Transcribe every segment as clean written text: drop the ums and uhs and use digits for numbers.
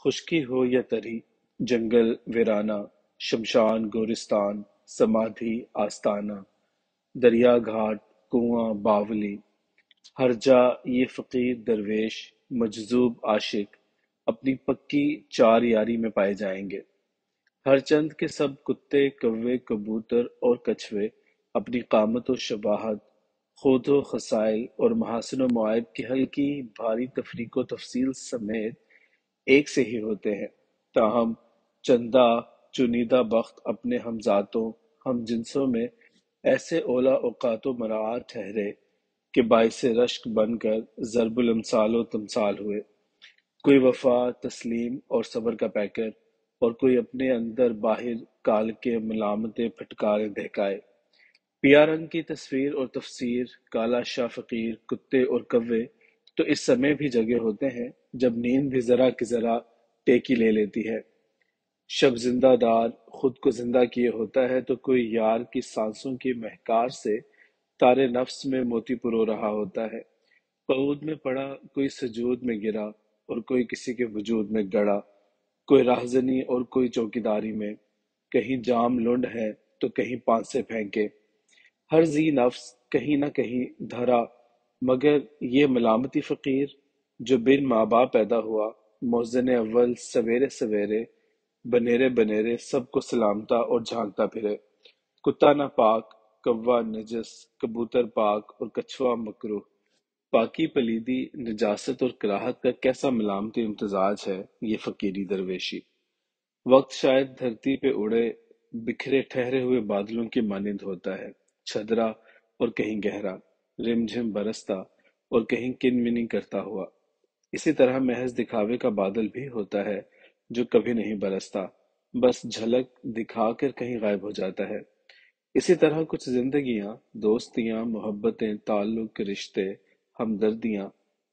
خشکی ہو یا تری، جنگل ویرانہ، شمشان گورستان، سمادھی آستانہ، دریا گھاٹ، کنواں باولی، ہر جا یہ فقیر درویش، مجذوب عاشق، اپنی پکی چار یاری میں پائے جائیں گے۔ ہر چند کے سب کتے کوے کبوتر اور کچھوے اپنی قامت و شباہت، خود و خصائل اور محاسن و معائب کی ہلکی بھاری تفریق و تفصیل سمیت ایک سے ہی ہوتے ہیں، تاہم چندہ چنیدہ بخت اپنے ہم ذاتوں ہم جنسوں میں ایسے اولیٰ اوقات و مراعات ٹھہرے کہ باعث رشک بن کر ضرب الامثال و تمثال ہوئے۔ کوئی وفا تسلیم اور صبر کا پیکر، اور کوئی اپنے اندر باہر کال کے ملامتیں پھٹکارے دہکائے۔ پیا رنگ کی تصویر اور تفسیر، کالا شاہ فقیر، کتے اور کوے تو اس سمے بھی جگے ہوتے ہیں جب نیند بھی ذرا کی ذرا ٹیکی لے لیتی ہے۔ شب زندہ دار خود کو زندہ کیے ہوتا ہے تو کوئی یار کی سانسوں کی مہکار سے تارے نفس میں موتی پرو رہا ہوتا ہے۔ قعود میں پڑا کوئی سجود میں گرا اور کوئی کسی کے وجود میں گڑا، کوئی راہزنی اور کوئی چوکیداری میں، کہیں جام لنڈ ہے تو کہیں پانسے پھینکے، ہر ذی نفس کہیں نہ کہیں دھرا، مگر یہ ملامتی فقیر جو بن ماں باپ پیدا ہوا، مؤذن اول سویرے سویرے بنیرے بنیرے سب کو سلامتا اور جھانکتا پھرے، کتا نہ پاک، کوا نجس، کبوتر پاک اور کچھوا مکروہ۔ پاکی پلیدی، نجاست اور کراہت کا کیسا ملامتی امتزاج ہے یہ فقیری درویشی۔ وقت شاید دھرتی پہ اڑے بکھرے ٹھہرے ہوئے بادلوں کی مانند ہوتا ہے، چھدرا اور کہیں گہرا، رم جھم برستا اور کہیں کن منی کرتا ہوا۔ اسی طرح محض دکھاوے کا بادل بھی ہوتا ہے جو کبھی نہیں برستا، بس جھلک دکھا کر کہیں غائب ہو جاتا ہے۔ اسی طرح کچھ زندگیاں، دوستیاں، محبتیں، تعلق، رشتے، ہمدردیاں،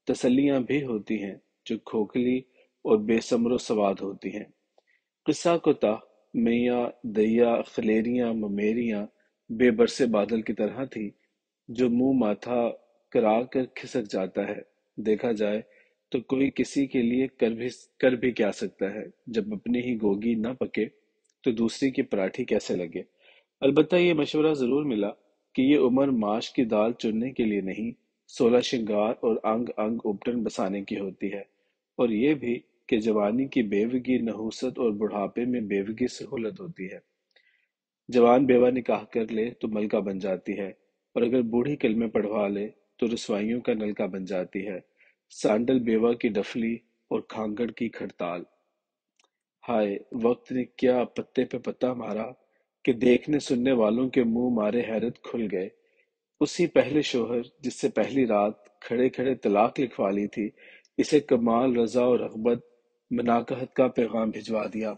تسلیاں بھی ہوتی ہیں جو کھوکھلی اور بے ثمر و سواد ہوتی ہیں۔ قصہ کوتاہ، میاں دیا خلیریاں ممیریاں بے برسے بادل کی طرح تھی جو منہ ماتھا کرا کر کھسک جاتا ہے۔ دیکھا جائے تو کوئی کسی کے لیے کر بھی کیا سکتا ہے، جب اپنی ہی گوگی نہ پکے تو دوسری کی پراٹھی کیسے لگے۔ البتہ یہ مشورہ ضرور ملا کہ یہ عمر ماش کی دال چننے کے لیے نہیں، 16 شنگار اور انگ انگ ابٹن بسانے کی ہوتی ہے، اور یہ بھی کہ جوانی کی بیوگی نحوست اور بڑھاپے میں بیوگی سہولت ہوتی ہے۔ جوان بیوہ نکاح کر لے تو ملکہ بن جاتی ہے، اور اگر بوڑھی کلمے پڑھوا لے تو رسوائیوں کا نلکہ بن جاتی ہے۔ سانڈل بیوہ کی ڈفلی اور کھانگڑ کی کھڑتال۔ ہائے وقت نے کیا پتے پہ پتا مارا کہ دیکھنے سننے والوں کے منہ مارے حیرت کھل گئے۔ اسی پہلے شوہر جس سے پہلی رات کھڑے کھڑے طلاق لکھوا لی تھی، اسے کمال رضا و رغبت مناکہت کا پیغام بھجوا دیا۔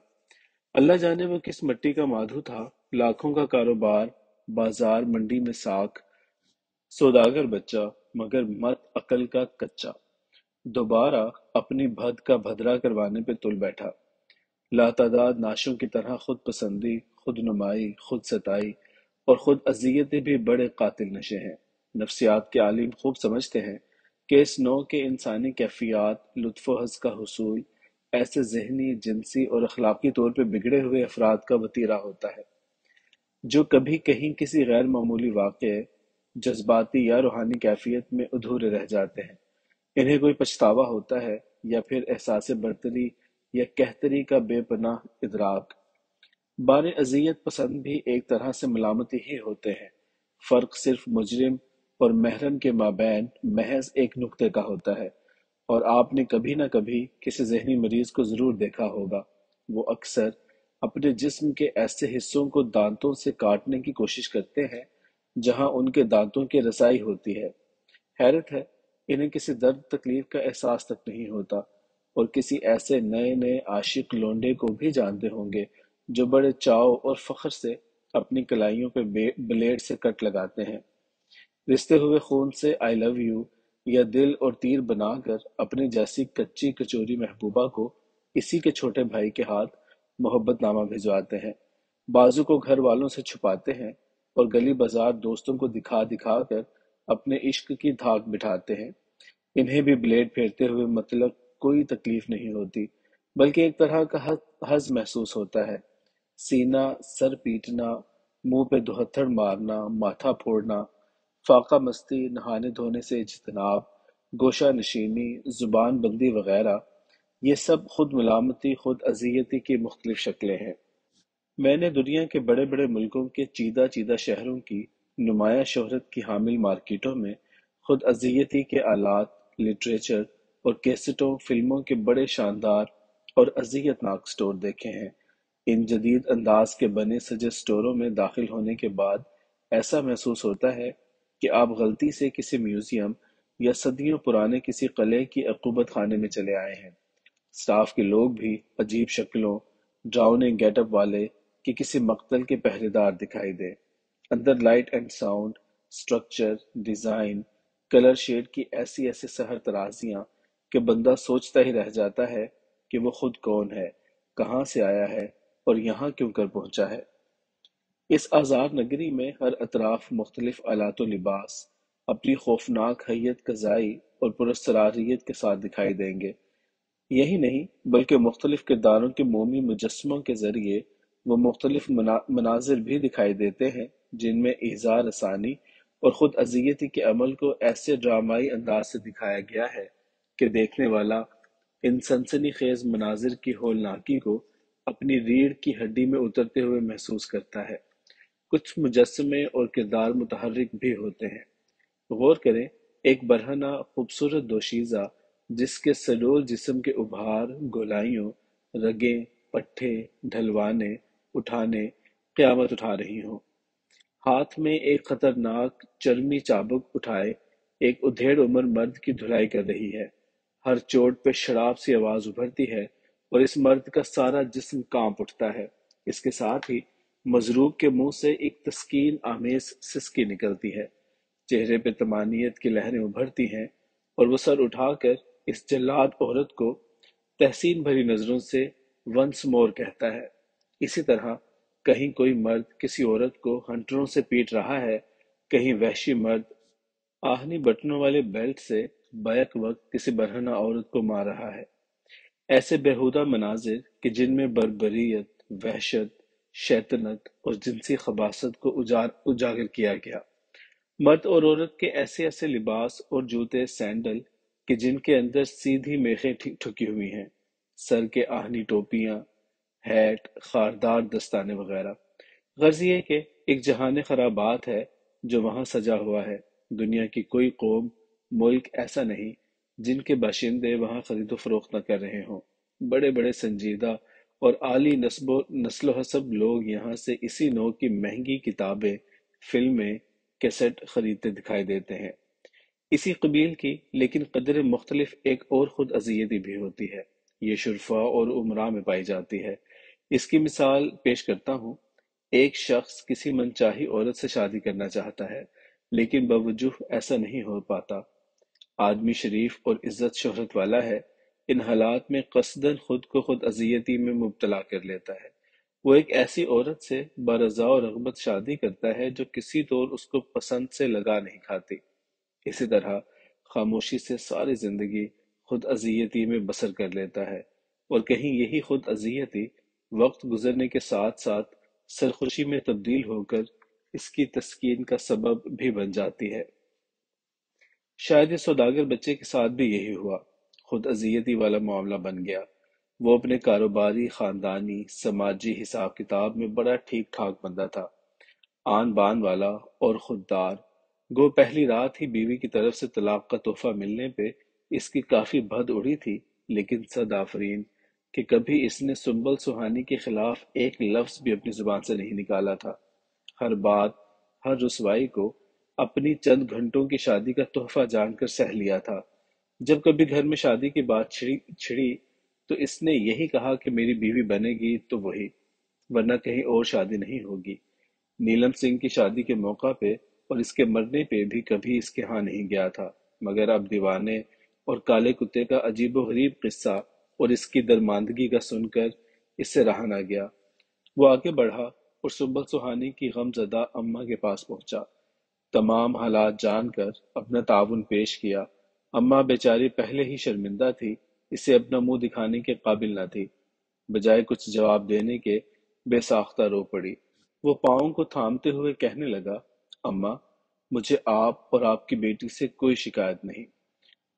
اللہ جانے وہ کس مٹی کا مادھو تھا، لاکھوں کا کاروبار، بازار منڈی میں ساکھ، سوداگر بچہ مگر مت عقل کا کچا، دوبارہ اپنی بھد کا بھدرا کروانے پہ تل بیٹھا۔ لاتعداد نعشوں کی طرح خود پسندی، خود نمائی، خود ستائی اور خود اذیتیں بھی بڑے قاتل نشے ہیں۔ نفسیات کے عالم خوب سمجھتے ہیں کہ اس نوع کے انسانی کیفیات، لطف و حظ کا حصول ایسے ذہنی، جنسی اور اخلاقی طور پہ بگڑے ہوئے افراد کا وتیرہ ہوتا ہے جو کبھی کہیں کسی غیر معمولی واقعے، جذباتی یا روحانی کیفیت میں ادھورے رہ جاتے ہیں۔ انہیں کوئی پچھتاوا ہوتا ہے یا پھر احساس برتری یا کہتری کا بے پناہ ادراک۔ بان اذیت پسند بھی ایک طرح سے ملامتی ہی ہوتے ہیں، فرق صرف مجرم اور محرم کے مابین محض ایک نقطے کا ہوتا ہے۔ اور آپ نے کبھی نہ کبھی کسی ذہنی مریض کو ضرور دیکھا ہوگا، وہ اکثر اپنے جسم کے ایسے حصوں کو دانتوں سے کاٹنے کی کوشش کرتے ہیں جہاں ان کے دانتوں کی رسائی ہوتی ہے۔ حیرت ہے انہیں کسی درد تکلیف کا احساس تک نہیں ہوتا، اور کسی ایسے نئے نئے عاشق لونڈے کو بھی جانتے ہوں گے جو بڑے چاؤ اور فخر سے اپنی کلائیوں پہ بلیڈ سے کٹ لگاتے ہیں۔ رشتے ہوئے خون سے آئی لو یو یا دل اور تیر بنا کر اپنی جیسی کچی کچوری محبوبہ کو اسی کے چھوٹے بھائی کے ہاتھ محبت نامہ بھجواتے ہیں، بازو کو گھر والوں سے چھپاتے ہیں اور گلی بازار دوستوں کو دکھا دکھا کر اپنے عشق کی دھاک بٹھاتے ہیں۔ انہیں بھی بلیڈ پھیرتے ہوئے مطلق کوئی تکلیف نہیں ہوتی، بلکہ ایک طرح کا حز محسوس ہوتا ہے۔ سینہ، سر پیٹنا، منہ پہ دہتھڑ مارنا، ماتھا پھوڑنا، فاقہ مستی، نہانے دھونے سے اجتناب، گوشہ نشینی، زبان بندی وغیرہ، یہ سب خود ملامتی، خود اذیتی کی مختلف شکلیں ہیں۔ میں نے دنیا کے بڑے بڑے ملکوں کے چیدہ چیدہ شہروں کی نمایاں شہرت کی حامل مارکیٹوں میں خود اذیتی کے آلات، لٹریچر اور کیسٹوں، فلموں کے بڑے شاندار اور اذیت ناک سٹور دیکھے ہیں۔ ان جدید انداز کے بنے سجے سٹوروں میں داخل ہونے کے بعد ایسا محسوس ہوتا ہے کہ آپ غلطی سے کسی میوزیم یا صدیوں پرانے کسی قلعے کی عقوبت خانے میں چلے آئے ہیں۔ اسٹاف کے لوگ بھی عجیب شکلوں، ڈراؤنے گیٹ اپ والے کہ کسی مقتل کے پہرے دار دکھائی دے۔ اندر light and sound, structure, design, colour shade کی ایسی ایسی سحر ترازیاں کہ بندہ سوچتا ہی رہ جاتا ہے کہ وہ خود کون ہے، کہاں سے آیا ہے اور یہاں کیوں کر پہنچا ہے۔ اس آزار نگری میں ہر اطراف مختلف آلات و لباس اپنی خوفناک حیت قضائی اور پراسراریت کے ساتھ دکھائی دیں گے۔ یہی نہیں بلکہ مختلف کرداروں کے مومی مجسموں کے ذریعے وہ مختلف مناظر بھی دکھائی دیتے ہیں جن میں ایذا رسانی اور خود اذیتی کے عمل کو ایسے ڈرامائی انداز سے دکھایا گیا ہے کہ دیکھنے والا ان سنسنی خیز مناظر کی ہولناکی کو اپنی ریڑھ کی ہڈی میں اترتے ہوئے محسوس کرتا ہے۔ کچھ مجسمے اور کردار متحرک بھی ہوتے ہیں۔ غور کریں، ایک برہنہ خوبصورت دوشیزہ جس کے سڈول جسم کے ابھار، گولائیوں، رگیں، پٹھے، ڈھلوانے، اٹھانے قیامت اٹھا رہی ہوں۔ ہاتھ میں ایک خطرناک چرمی چابک اٹھائے ایک ادھیڑ عمر مرد کی دھلائی کر رہی ہے۔ ہر چوٹ پہ شراب سی آواز ابھرتی ہے اور اس مرد کا سارا جسم کانپ اٹھتا ہے۔ اس کے ساتھ ہی مضروب کے منہ سے ایک تسکین آمیز سسکی نکلتی ہے، چہرے پہ طمانینت کی لہریں ابھرتی ہیں اور وہ سر اٹھا کر اس جلاد عورت کو تحسین بھری نظروں سے ونس مور کہتا ہے۔ اسی طرح کہیں کوئی مرد کسی عورت کو ہنٹروں سے پیٹ رہا ہے، کہیں وحشی مرد آہنی بٹنوں والے بیلٹ سے بیک وقت کسی برہنہ عورت کو مار رہا ہے۔ ایسے بیہودہ مناظر کہ جن میں بربریت، وحشت، شیطنت اور جنسی خباثت کو اجاگر کیا گیا۔ مرد اور عورت کے ایسے ایسے لباس اور جوتے سینڈل کہ جن کے اندر سیدھی میخیں ٹھکی ہوئی ہیں، سر کے آہنی ٹوپیاں، ہیٹ، خاردار دستانے وغیرہ۔ غرض یہ کہ ایک جہان خرابات ہے جو وہاں سجا ہوا ہے۔ دنیا کی کوئی قوم، ملک ایسا نہیں جن کے باشندے وہاں خرید و فروخت نہ کر رہے ہوں۔ بڑے بڑے سنجیدہ اور عالی نسل و حسب لوگ یہاں سے اسی نوع کی مہنگی کتابیں، فلمیں، کیسٹ خریدتے دکھائی دیتے ہیں۔ اسی قبیل کی لیکن قدر مختلف ایک اور خود اذیتی بھی ہوتی ہے۔ یہ شرفاء اور امراء میں پائی جاتی ہے۔ اس کی مثال پیش کرتا ہوں۔ ایک شخص کسی منچاہی عورت سے شادی کرنا چاہتا ہے لیکن باوجوہ ایسا نہیں ہو پاتا۔ آدمی شریف اور عزت شہرت والا ہے، ان حالات میں قصداً خود کو خود اذیتی میں مبتلا کر لیتا ہے۔ وہ ایک ایسی عورت سے برضا و رغبت شادی کرتا ہے جو کسی طور اس کو پسند سے لگا نہیں کھاتی۔ اسی طرح خاموشی سے ساری زندگی خود اذیتی میں بسر کر لیتا ہے، اور کہیں یہی خود اذیتی وقت گزرنے کے ساتھ ساتھ سرخوشی میں تبدیل ہو کر اس کی تسکین کا سبب بھی بن جاتی ہے۔ شاید اس سوداگر بچے کے ساتھ بھی یہی ہوا۔ خود اذیتی والا معاملہ بن گیا۔ وہ اپنے کاروباری، خاندانی، سماجی حساب کتاب میں بڑا ٹھیک ٹھاک بندہ تھا، آن بان والا اور خوددار۔ گو پہلی رات ہی بیوی کی طرف سے طلاق کا تحفہ ملنے پہ اس کی کافی بھد اڑی تھی، لیکن صد آفرین کہ کبھی اس نے سنبل سہانی کے خلاف ایک لفظ بھی اپنی زبان سے نہیں نکالا تھا۔ ہر بات، ہر رسوائی کو اپنی چند گھنٹوں کی شادی کا تحفہ جان کر سہ لیا تھا۔ جب کبھی گھر میں شادی کی بات چھڑی تو اس نے یہی کہا کہ میری بیوی بنے گی تو وہی، ورنہ کہیں اور شادی نہیں ہوگی۔ نیلم سنگھ کی شادی کے موقع پہ اور اس کے مرنے پہ بھی کبھی اس کے ہاں نہیں گیا تھا، مگر اب دیوانے اور کالے کتے کا عجیب و غریب قصہ اور اس کی درماندگی کا سن کر اس سے رہا نہ گیا۔ وہ آگے بڑھا اور سنبل سہانی کی غم زدہ اماں کے پاس پہنچا۔ تمام حالات جان کر اپنا تعاون پیش کیا۔ اماں بیچاری پہلے ہی شرمندہ تھی، اسے اپنا منہ دکھانے کے قابل نہ تھی۔ بجائے کچھ جواب دینے کے بے ساختہ رو پڑی۔ وہ پاؤں کو تھامتے ہوئے کہنے لگا، اماں، مجھے آپ اور آپ کی بیٹی سے کوئی شکایت نہیں۔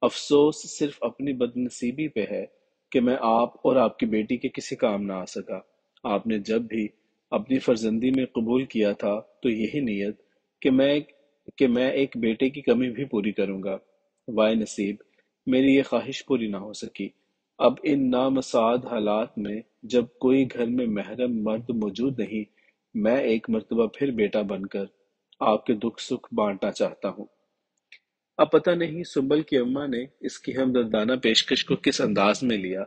افسوس صرف اپنی بد نصیبی پہ ہے کہ میں آپ اور آپ کی بیٹی کے کسی کام نہ آ سکا۔ آپ نے جب بھی اپنی فرزندی میں قبول کیا تھا تو یہی نیت کہ میں ایک بیٹے کی کمی بھی پوری کروں گا۔ وائے نصیب، میری یہ خواہش پوری نہ ہو سکی۔ اب ان نامساعد حالات میں جب کوئی گھر میں محرم مرد موجود نہیں، میں ایک مرتبہ پھر بیٹا بن کر آپ کے دکھ سکھ بانٹنا چاہتا ہوں۔ اب پتہ نہیں سنبل کی اماں نے اس کی ہمدردانہ پیشکش کو کس انداز میں لیا۔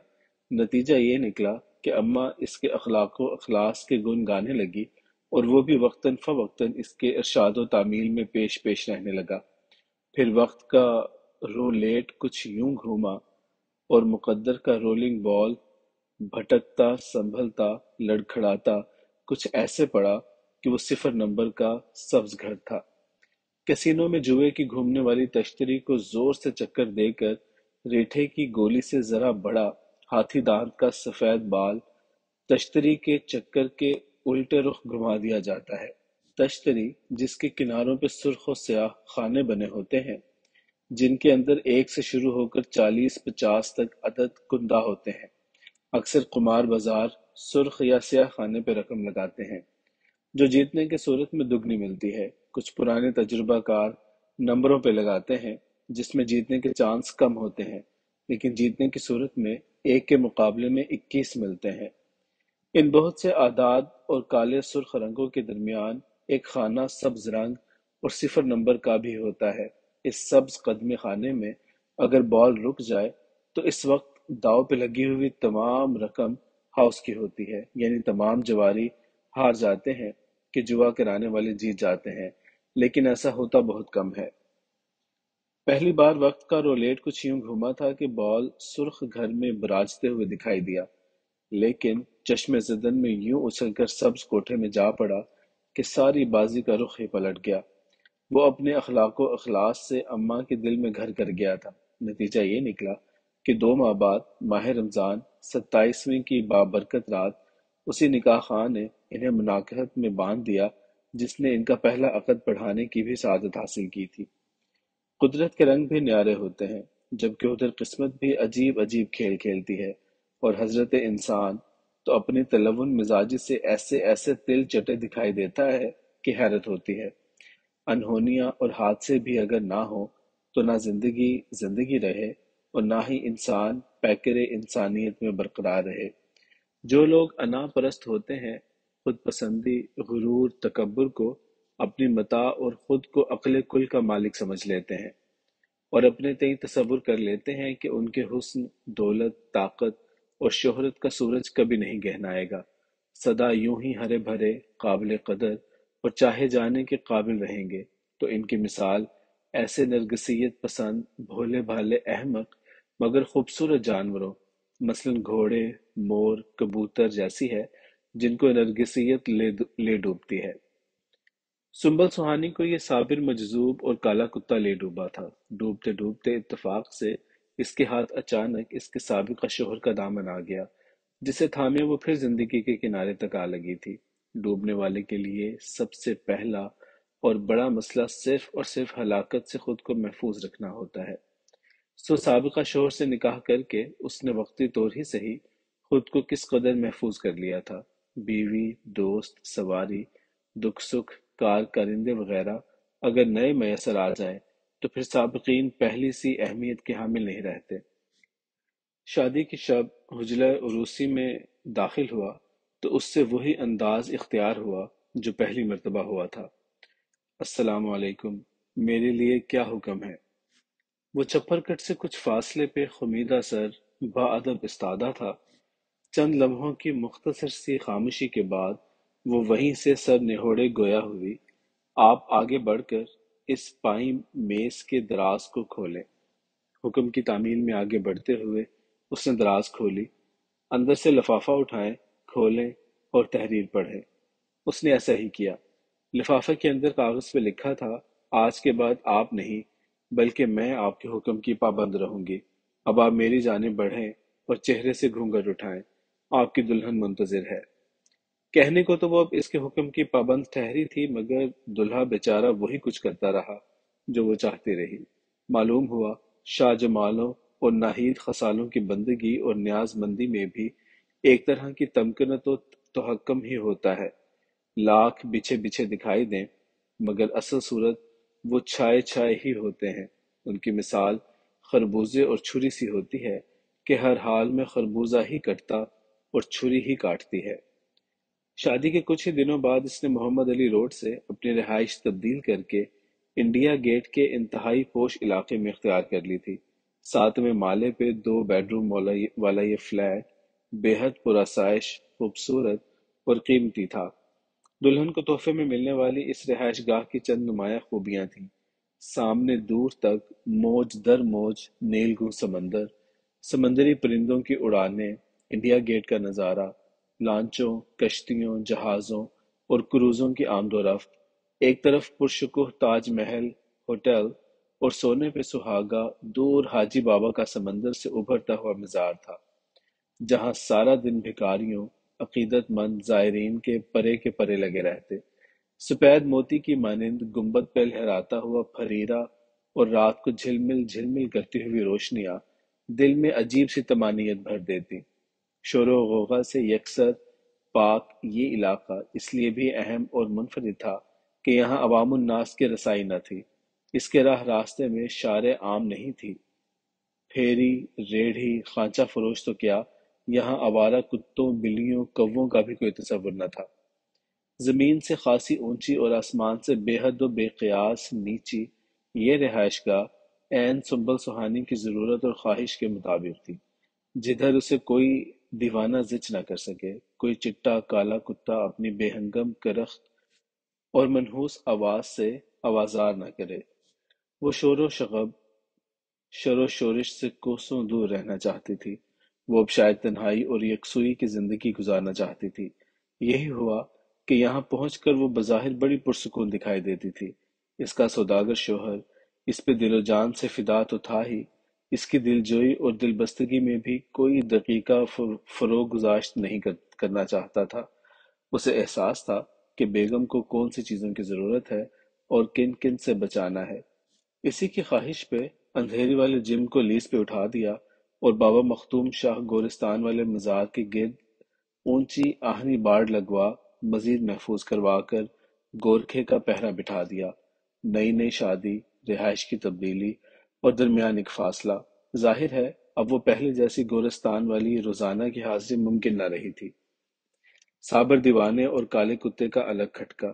نتیجہ یہ نکلا کہ اماں اس کے اخلاق و اخلاص کے گن گانے لگی، اور وہ بھی وقتاً فوقتاً اس کے ارشاد و تعمیل میں پیش پیش رہنے لگا۔ پھر وقت کا رولیٹ کچھ یوں گھوما اور مقدر کا رولنگ بال بھٹکتا سنبھلتا لڑکھڑاتا کچھ ایسے پڑا کہ وہ صفر نمبر کا سبز گھر تھا۔ کیسینو میں جوئے کی گھومنے والی تشتری کو زور سے چکر دے کر ریٹھے کی گولی سے ذرا بڑا ہاتھی دانت کا سفید بال تشتری کے چکر کے الٹے رخ گھما دیا جاتا ہے۔ تشتری جس کے کناروں پہ سرخ و سیاہ خانے بنے ہوتے ہیں، جن کے اندر ایک سے شروع ہو کر 40 50 تک عدد کندہ ہوتے ہیں، اکثر قمار بازار سرخ یا سیاہ خانے پہ رقم لگاتے ہیں، جو جیتنے کے صورت میں دگنی ملتی ہے۔ کچھ پرانے تجربہ کار نمبروں پہ لگاتے ہیں جس میں جیتنے کے چانس کم ہوتے ہیں، لیکن جیتنے کی صورت میں ایک کے مقابلے میں 21 ملتے ہیں۔ ان بہت سے اعداد اور کالے سرخ رنگوں کے درمیان ایک خانہ سبز رنگ اور صفر نمبر کا بھی ہوتا ہے۔ اس سبز قدمے خانے میں اگر بال رک جائے تو اس وقت داؤ پہ لگی ہوئی تمام رقم ہاؤس کی ہوتی ہے، یعنی تمام جواری ہار جاتے ہیں کہ جوا کرانے والے جیت جاتے ہیں، لیکن ایسا ہوتا بہت کم ہے۔ پہلی بار وقت کا رولیٹ کچھ یوں گھوما تھا کہ بال سرخ گھر میں براجتے ہوئے دکھائی دیا، لیکن چشم زدن میں یوں اچھل کر سبز کوٹھے میں جا پڑا کہ ساری بازی کا رخ ہی پلٹ گیا۔ وہ اپنے اخلاق و اخلاص سے اماں کے دل میں گھر کر گیا تھا۔ نتیجہ یہ نکلا کہ 2 ماہ بعد ماہ رمضان 27ویں کی بابرکت رات اسی نکاح خواہ نے انہیں مناکحت میں باندھ دیا جس نے ان کا پہلا عقد پڑھانے کی بھی سعادت حاصل کی تھی۔ قدرت کے رنگ بھی نیارے ہوتے ہیں، جبکہ ادھر قسمت بھی عجیب عجیب کھیل کھیلتی ہے، اور حضرت انسان تو اپنی تلون مزاجی سے ایسے ایسے تل چٹے دکھائی دیتا ہے کہ حیرت ہوتی ہے۔ انہونیاں اور حادثے بھی اگر نہ ہوں تو نہ زندگی زندگی رہے اور نہ ہی انسان پیکر انسانیت میں برقرار رہے۔ جو لوگ انا پرست ہوتے ہیں، خود پسندی، غرور، تکبر کو اپنی متاع اور خود کو عقل کل کا مالک سمجھ لیتے ہیں، اور اپنے تئیں تصور کر لیتے ہیں کہ ان کے حسن، دولت، طاقت اور شہرت کا سورج کبھی نہیں گہنائے گا، سدا یوں ہی ہرے بھرے، قابل قدر اور چاہے جانے کے قابل رہیں گے، تو ان کی مثال ایسے نرگسیت پسند، بھولے بھالے احمق مگر خوبصورت جانوروں، مثلاً گھوڑے، مور، کبوتر جیسی ہے، جن کو نرگسیت لے ڈوبتی ہے۔ سنبل سہانی کو یہ صابر مجذوب اور کالا کتا لے ڈوبا تھا۔ ڈوبتے ڈوبتے اتفاق سے اس کے ہاتھ اچانک اس کے سابقہ شوہر کا دامن آ گیا، جسے تھامے وہ پھر زندگی کے کنارے تک آ لگی تھی۔ ڈوبنے والے کے لیے سب سے پہلا اور بڑا مسئلہ صرف اور صرف ہلاکت سے خود کو محفوظ رکھنا ہوتا ہے۔ سو سابقہ شوہر سے نکاح کر کے اس نے وقتی طور ہی صحیح خود کو کس قدر محفوظ کر لیا تھا۔ بیوی، دوست، سواری، دکھ سکھ، کار کرندے وغیرہ اگر نئے میسر آ جائیں تو پھر سابقین پہلی سی اہمیت کے حامل نہیں رہتے۔ شادی کی شب حجلہ عروسی میں داخل ہوا تو اس سے وہی انداز اختیار ہوا جو پہلی مرتبہ ہوا تھا۔ السلام علیکم، میرے لیے کیا حکم ہے؟ وہ چپر کٹ سے کچھ فاصلے پہ خمیدہ سر باادب استادہ تھا۔ چند لمحوں کی مختصر سی خاموشی کے بعد وہ وہیں سے سر نہوڑے گویا ہوئی، آپ آگے بڑھ کر اس پائیں میز کے دراز کو کھولیں۔ حکم کی تعمیل میں آگے بڑھتے ہوئے اس نے دراز کھولی، اندر سے لفافہ اٹھائیں، کھولیں اور تحریر پڑھیں۔ اس نے ایسا ہی کیا۔ لفافے کے اندر کاغذ پہ لکھا تھا، آج کے بعد آپ نہیں بلکہ میں آپ کے حکم کی پابند رہوں گی۔ اب آپ میری جانب بڑھیں اور چہرے سے گھونگھٹ اٹھائیں، آپ کی دلہن منتظر ہے۔ کہنے کو تو وہ اب اس کے حکم کی پابند ٹھہری تھی، مگر دلہا بیچارہ وہی کچھ کرتا رہا جو وہ چاہتی رہی۔ معلوم ہوا شاہ جمالوں اور ناہید خصالوں کی بندگی اور نیاز مندی میں بھی ایک طرح کی تمکنت و تحکم ہی ہوتا ہے۔ لاکھ بچھے بچھے دکھائی دیں، مگر اصل صورت وہ چھائے چھائے ہی ہوتے ہیں۔ ان کی مثال خربوزے اور چھری سی ہوتی ہے کہ ہر حال میں خربوزہ ہی کٹتا اور چھری ہی کاٹتی ہے۔ شادی کے کچھ ہی دنوں بعد اس نے محمد علی روڈ سے اپنی رہائش تبدیل کر کے انڈیا گیٹ کے انتہائی پوش علاقے میں اختیار کر لی تھی۔ 7ویں مالے پہ 2 بیڈروم والا یہ فلیٹ بے حد پرآسائش، خوبصورت اور قیمتی تھا۔ دلہن کو تحفے میں ملنے والی اس رہائش گاہ کی چند نمایاں خوبیاں تھیں۔ سامنے دور تک موج در موج نیل گوں سمندر، سمندری پرندوں کی اڑانیں، انڈیا گیٹ کا نظارہ، لانچوں، کشتیوں، جہازوں اور کروزوں کی آمد و رفت۔ ایک طرف پرشکوہ تاج محل ہوٹل اور سونے پہ سہاگا دور حاجی بابا کا سمندر سے ابھرتا ہوا مزار تھا، جہاں سارا دن بھکاریوں، عقیدت مند زائرین کے پرے لگے رہتے۔ سفید موتی کی مانند گنبد پہ لہراتا ہوا پھریرا اور رات کو جھلمل جھلمل کرتی ہوئی روشنیاں دل میں عجیب سی طمانینت بھر دیتی۔ شور و غوغا سے یکسر پاک یہ علاقہ اس لیے بھی اہم اور منفرد تھا کہ یہاں عوام الناس کی رسائی نہ تھی۔ اس کے راہ راستے میں شارع عام نہیں تھی۔ پھیری، ریڑھی، خانچہ فروش تو کیا، یہاں آوارہ کتوں، بلیوں، کووں کا بھی کوئی تصور نہ تھا۔ زمین سے خاصی اونچی اور آسمان سے بے حد و بے قیاس نیچی، یہ رہائش گاہ عین سنبل سہانی کی ضرورت اور خواہش کے مطابق تھی، جدھر اسے کوئی دیوانہ زچ نہ کر سکے، کوئی چٹا کالا کتا اپنی بے ہنگم کرخت اور منحوس آواز سے آوازار نہ کرے۔ وہ شور و شورش سے کوسوں دور رہنا چاہتی تھی۔ وہ اب شاید تنہائی اور یکسوئی کی زندگی گزارنا چاہتی تھی۔ یہی ہوا کہ یہاں پہنچ کر وہ بظاہر بڑی پرسکون دکھائی دیتی تھی۔ اس کا سوداگر شوہر اس پہ دل و جان سے فدا تو تھا ہی، اس کی دل جوئی اور دل بستگی میں بھی کوئی دقیقہ فروغ گذاشت نہیں کرنا چاہتا تھا۔ اسے احساس تھا کہ بیگم کو کون سی چیزوں کی ضرورت ہے اور کن کن سے بچانا ہے۔ اسی کی خواہش پہ اندھیری والے جم کو لیز پہ اٹھا دیا اور بابا مختوم شاہ گورستان والے مزار کے گرد اونچی آہنی باڑ لگوا مزید محفوظ کروا کر گورکھے کا پہرا بٹھا دیا۔ نئی نئی شادی، رہائش کی تبدیلی اور درمیان ایک فاصلہ، ظاہر ہے اب وہ پہلے جیسی گورستان والی روزانہ کی حاضری ممکن نہ رہی تھی۔ صابر دیوانے اور کالے کتے کا الگ کھٹکا،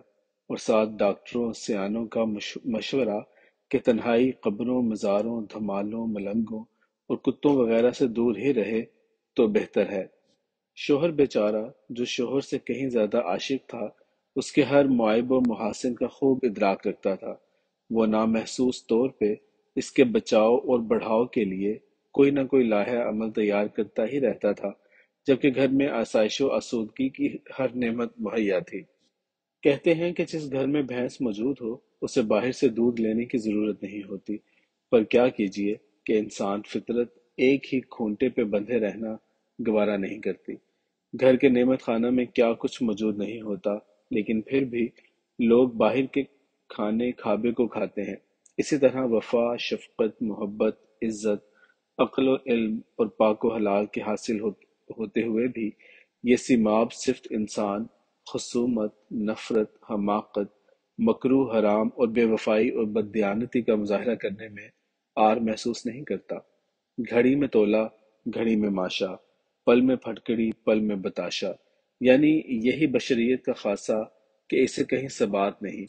اور ساتھ ڈاکٹروں سیانوں کا مشورہ کہ تنہائی قبروں، مزاروں، دھمالوں، ملنگوں اور کتوں وغیرہ سے دور ہی رہے تو بہتر ہے۔ شوہر بیچارہ جو شوہر سے کہیں زیادہ عاشق تھا، اس کے ہر معائب و محاسن کا خوب ادراک رکھتا تھا۔ وہ نامحسوس طور پہ اس کے بچاؤ اور بڑھاؤ کے لیے کوئی نہ کوئی لاہہ عمل تیار کرتا ہی رہتا تھا، جبکہ گھر میں آسائش و آسودگی کی ہر نعمت مہیا تھی۔ کہتے ہیں کہ جس گھر میں بھینس موجود ہو اسے باہر سے دودھ لینے کی ضرورت نہیں ہوتی، پر کیا کیجیے کہ انسان فطرت ایک ہی کھونٹے پہ بندھے رہنا گوارا نہیں کرتی۔ گھر کے نعمت خانہ میں کیا کچھ موجود نہیں ہوتا، لیکن پھر بھی لوگ باہر کے کھانے کھابے کو کھاتے ہیں۔ اسی طرح وفا، شفقت، محبت، عزت، عقل و علم اور پاک و حلال کے حاصل ہوتے ہوئے بھی یہ سیماب صفت انسان خصومت، نفرت، حماقت، مکروہ حرام اور بے وفائی اور بددیانتی کا مظاہرہ کرنے میں آر محسوس نہیں کرتا۔ گھڑی میں تولا، گھڑی میں ماشا، پل میں پھٹکڑی، پل میں بتاشا، یعنی یہی بشریت کا خاصہ کہ اسے کہیں ثبات نہیں،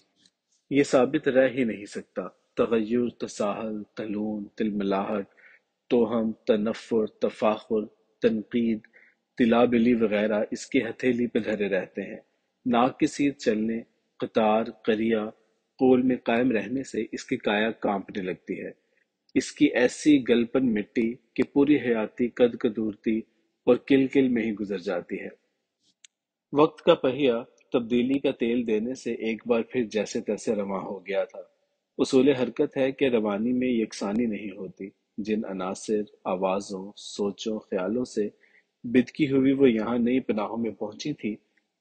یہ ثابت رہ ہی نہیں سکتا۔ تغیر، تساہل، تلون، تلملاہٹ، توہم، تنفر، تفاخر، تنقید، تلابلی وغیرہ اس کی ہتھیلی پہ دھرے رہتے ہیں۔ ناک کی سیدھ چلنے، قطار، قریہ، قول میں قائم رہنے سے اس کی کایا کانپنے لگتی ہے۔ اس کی ایسی گلپن مٹی کہ پوری حیاتی قد قدورتی اور کل کل میں ہی گزر جاتی ہے۔ وقت کا پہیہ تبدیلی کا تیل دینے سے ایک بار پھر جیسے تیسے رواں ہو گیا تھا۔ اصول حرکت ہے کہ روانی میں یکسانی نہیں ہوتی۔ جن عناصر، آوازوں، سوچوں، خیالوں سے بدکی ہوئی وہ یہاں نئی پناہوں میں پہنچی تھی،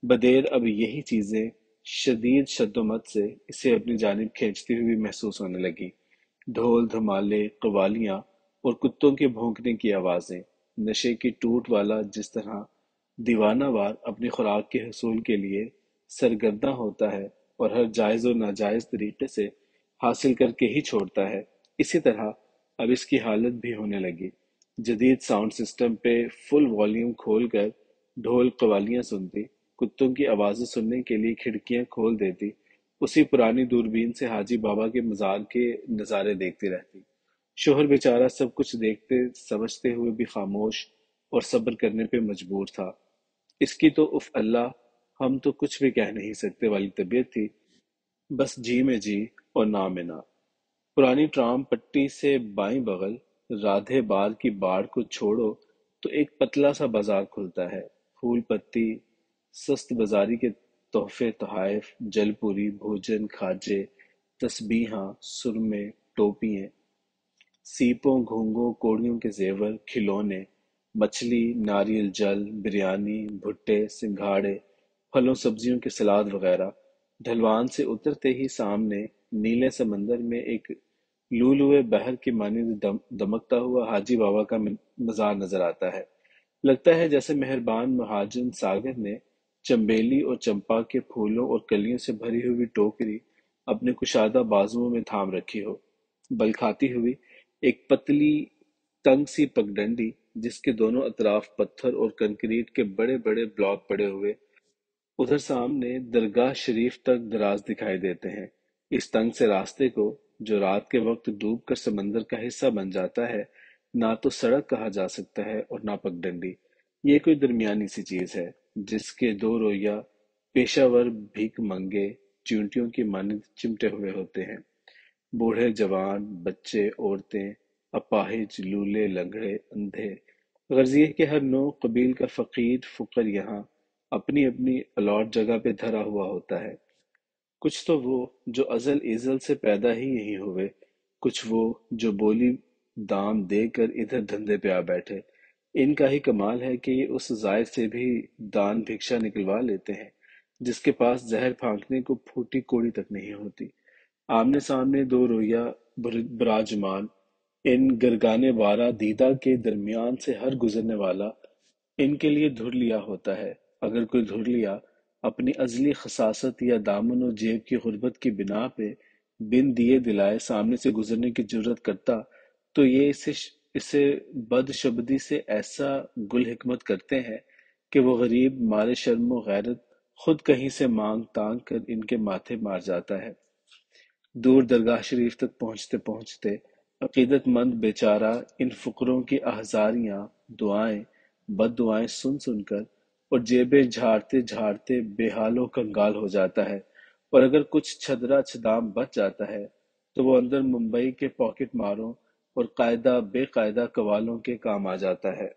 بدیر اب یہی چیزیں شدید شدومت سے اسے اپنی جانب کھینچتی ہوئی محسوس ہونے لگی۔ ڈھول دھمالے، قوالیاں اور کتوں کے بھونکنے کی آوازیں، نشے کی ٹوٹ والا جس طرح دیوانہ وار اپنی خوراک کے حصول کے لیے سرگرداں ہوتا ہے اور ہر جائز و ناجائز طریقے سے حاصل کر کے ہی چھوڑتا ہے، اسی طرح اب اس کی حالت بھی ہونے لگی۔ جدید ساؤنڈ سسٹم پہ فل والیوم کھول کر ڈھول قوالیاں سنتی، کتوں کی آوازیں سننے کے لیے کھڑکیاں کھول دیتی، اسی پرانی دوربین سے حاجی بابا کے مزار کے نظارے دیکھتی رہتی۔ شوہر بیچارہ سب کچھ دیکھتے سمجھتے ہوئے بھی خاموش اور صبر کرنے پہ مجبور تھا۔ اس کی تو اف اللہ، ہم تو کچھ بھی کہہ نہیں سکتے والی طبیعت تھی، بس جی میں جی اور نا میں نا۔ پرانی ٹرام پٹی سے بائیں بغل رادھے بار کی باڑ کو چھوڑو تو ایک پتلا سا بازار کھلتا ہے۔ پھول پتی، سست بازاری کے تحفے تحائف، جل پوری، بھوجن کھاجے، تسبیحاں، سرمے، ٹوپیے، سیپوں، گھونگھوں، کوڑیوں کے زیور، کھلونے، مچھلی، ناریل جل، بریانی، بھٹے، سنگھاڑے، پھلوں سبزیوں کے سلاد وغیرہ۔ ڈھلوان سے اترتے ہی سامنے نیلے سمندر میں ایک لؤلؤ بحر کی مانند دمکتا ہوا حاجی بابا کا مزار نظر آتا ہے۔ لگتا ہے جیسے مہربان مہاجن ساگر نے چنبیلی اور چمپا کے پھولوں اور کلیوں سے بھری ہوئی ٹوکری اپنے کشادہ بازوؤں میں تھام رکھی ہو، بل کھاتی ہوئی ایک پتلی تنگ سی پگڈنڈی جس کے دونوں اطراف پتھر اور کنکریٹ کے بڑے بڑے بلاک پڑے ہوئے ادھر سامنے درگاہ شریف تک دراز دکھائی دیتے ہیں۔ اس تنگ سے راستے کو، جو رات کے وقت ڈوب کر سمندر کا حصہ بن جاتا ہے، نہ تو سڑک کہا جا سکتا ہے اور نہ پگڈنڈی۔ یہ کوئی درمیانی سی چیز ہے جس کے دو رویہ پیشہ ور بھیک منگے چیونٹیوں کی مانند چمٹے ہوئے ہوتے ہیں۔ بوڑھے جوان، بچے، عورتیں، اپاہج، لولے، لنگڑے، اندھے، غرض یہ کہ ہر نوع قبیل کا فقیر فقر یہاں اپنی اپنی الاٹ جگہ پہ دھرا ہوا ہوتا ہے۔ کچھ تو وہ جو ازل ازل سے پیدا ہی یہیں ہوئے، کچھ وہ جو بولی دام دے کر ادھر دھندے پہ آ بیٹھے۔ ان کا ہی کمال ہے کہ یہ اس زائر سے بھی دان بھکشا نکلوا لیتے ہیں جس کے پاس زہر پھانکنے کو پھوٹی کوڑی تک نہیں ہوتی۔ آمنے سامنے دو رویہ براجمان، ان گرگانے وارا دیدہ کے درمیان سے ہر گزرنے والا ان کے لیے دھر لیا ہوتا ہے۔ اگر کوئی دھر لیا اپنی ازلی خساست یا دامن و جیب کی غربت کی بنا پہ بن دیے دلائے سامنے سے گزرنے کی جرت کرتا تو یہ اسے بد شبدی سے ایسا گل حکمت کرتے ہیں کہ وہ غریب مارے شرم و غیرت خود کہیں سے مانگ تانگ کر ان کے ماتھے مار جاتا ہے۔ دور درگاہ شریف تک پہنچتے پہنچتے عقیدت مند بیچارہ ان فقروں کی احزاریاں، دعائیں، بد دعائیں سن سن کر اور جیبیں جھاڑتے جھاڑتے بے حال و کنگال ہو جاتا ہے، اور اگر کچھ چھدرا چھدام بچ جاتا ہے تو وہ اندر ممبئی کے پاکٹ ماروں اور قاعدہ بے قاعدہ قوالوں کے کام آ جاتا ہے۔